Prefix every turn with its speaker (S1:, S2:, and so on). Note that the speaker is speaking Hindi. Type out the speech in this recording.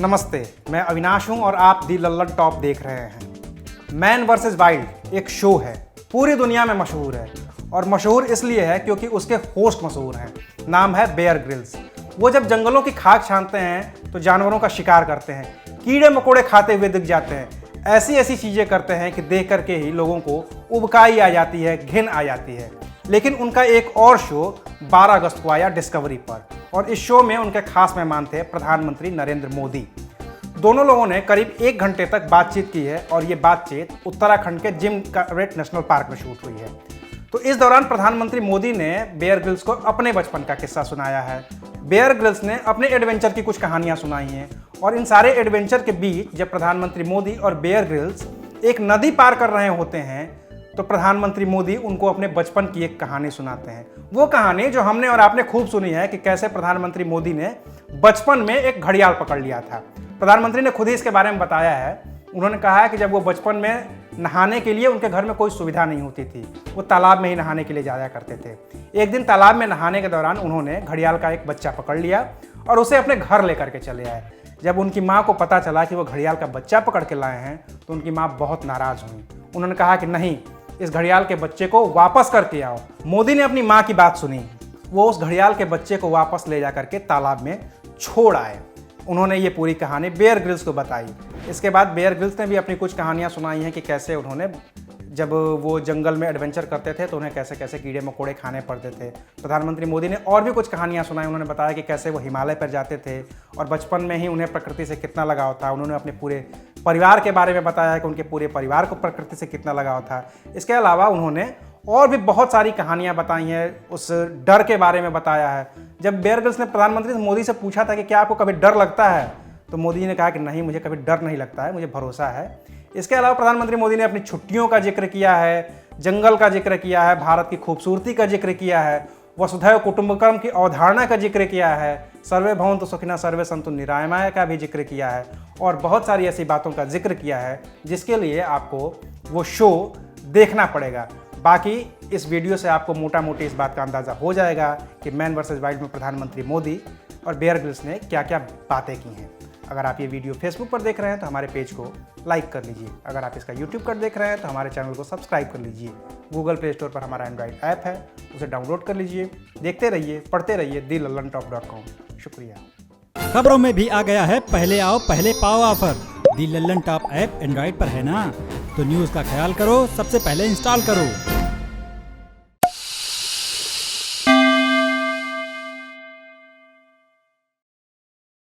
S1: नमस्ते, मैं अविनाश हूं और आप दी लल्लन टॉप देख रहे हैं। मैन वर्सेस वाइल्ड एक शो है, पूरी दुनिया में मशहूर है और मशहूर इसलिए है क्योंकि उसके होस्ट मशहूर हैं। नाम है बेयर ग्रिल्स। वो जब जंगलों की खाक छानते हैं तो जानवरों का शिकार करते हैं, कीड़े मकोड़े खाते हुए दिख जाते हैं। ऐसी ऐसी चीज़ें करते हैं कि देख करके ही लोगों को उबकाई आ जाती है, घिन आ जाती है। लेकिन उनका एक और शो 12 अगस्त को आया डिस्कवरी पर और इस शो में उनके खास मेहमान थे प्रधानमंत्री नरेंद्र मोदी। दोनों लोगों ने करीब 1 घंटे तक बातचीत की है और ये बातचीत उत्तराखंड के जिम कॉर्बेट नेशनल पार्क में शूट हुई है। तो इस दौरान प्रधानमंत्री मोदी ने बेयर ग्रिल्स को अपने बचपन का किस्सा सुनाया है। बेयर ग्रिल्स ने अपने एडवेंचर की कुछ कहानियां सुनाई हैं और इन सारे एडवेंचर के बीच जब प्रधानमंत्री मोदी और बेयर ग्रिल्स एक नदी पार कर रहे होते हैं तो प्रधानमंत्री मोदी उनको अपने बचपन की एक कहानी सुनाते हैं। वो कहानी जो हमने और आपने खूब सुनी है कि कैसे प्रधानमंत्री मोदी ने बचपन में एक घड़ियाल पकड़ लिया था। प्रधानमंत्री ने खुद ही इसके बारे में बताया है। उन्होंने कहा है कि जब वो बचपन में नहाने के लिए उनके घर में कोई सुविधा नहीं होती थी, वो तालाब में ही नहाने के लिए जाया करते थे। एक दिन तालाब में नहाने के दौरान उन्होंने घड़ियाल का एक बच्चा पकड़ लिया और उसे अपने घर लेकर के चले आए। जब उनकी माँ को पता चला कि वो घड़ियाल का बच्चा पकड़ के लाए हैं तो उनकी माँ बहुत नाराज़ हुई। उन्होंने कहा कि नहीं, इस घड़ियाल के बच्चे को वापस करके आओ। मोदी ने अपनी माँ की बात सुनी, वो उस घड़ियाल के बच्चे को वापस ले जा करके तालाब में छोड़ आए। उन्होंने ये पूरी कहानी बेयर ग्रिल्स को बताई। इसके बाद बेयर ग्रिल्स ने भी अपनी कुछ कहानियाँ सुनाई हैं कि कैसे उन्होंने जब वो जंगल में एडवेंचर करते थे तो उन्हें कैसे कैसे कीड़े मकोड़े खाने पड़ते थे। प्रधानमंत्री मोदी ने और भी कुछ कहानियाँ सुनाई। उन्होंने बताया कि कैसे वो हिमालय पर जाते थे और बचपन में ही उन्हें प्रकृति से कितना लगाव था। उन्होंने अपने पूरे परिवार के बारे में बताया कि उनके पूरे परिवार को प्रकृति से कितना लगाव था। इसके अलावा उन्होंने और भी बहुत सारी कहानियाँ बताई हैं, उस डर के बारे में बताया है। जब बेयर ग्रिल्स ने प्रधानमंत्री मोदी से पूछा था कि क्या आपको कभी डर लगता है, तो मोदी जी ने कहा कि नहीं, मुझे कभी डर नहीं लगता है, मुझे भरोसा है। इसके अलावा प्रधानमंत्री मोदी ने अपनी छुट्टियों का जिक्र किया है, जंगल का जिक्र किया है, भारत की खूबसूरती का जिक्र किया है, वसुधैव कुटुंबकम की अवधारणा का जिक्र किया है, सर्वे भवन्तु सुखिनः सर्वे सन्तु निरामय का भी जिक्र किया है और बहुत सारी ऐसी बातों का जिक्र किया है जिसके लिए आपको वो शो देखना पड़ेगा। बाकी इस वीडियो से आपको मोटा मोटी इस बात का अंदाज़ा हो जाएगा कि मैन वर्सेस वाइल्ड में प्रधानमंत्री मोदी और बेयर ग्रिल्स ने क्या क्या बातें की हैं। अगर आप ये वीडियो फेसबुक पर देख रहे हैं तो हमारे पेज को लाइक कर लीजिए। अगर आप इसका यूट्यूब पर देख रहे हैं तो हमारे चैनल को सब्सक्राइब कर लीजिए। गूगल प्ले स्टोर पर हमारा एंड्रॉइड ऐप है, उसे डाउनलोड कर लीजिए। देखते रहिए, पढ़ते रहिए thelallanTop.com। शुक्रिया।
S2: खबरों में भी आ गया है पहले आओ पहले पाओ ऑफर। दी लल्लन टॉप ऐप एंड्रॉइड पर है ना, तो न्यूज़ का ख्याल करो, सबसे पहले इंस्टॉल करो।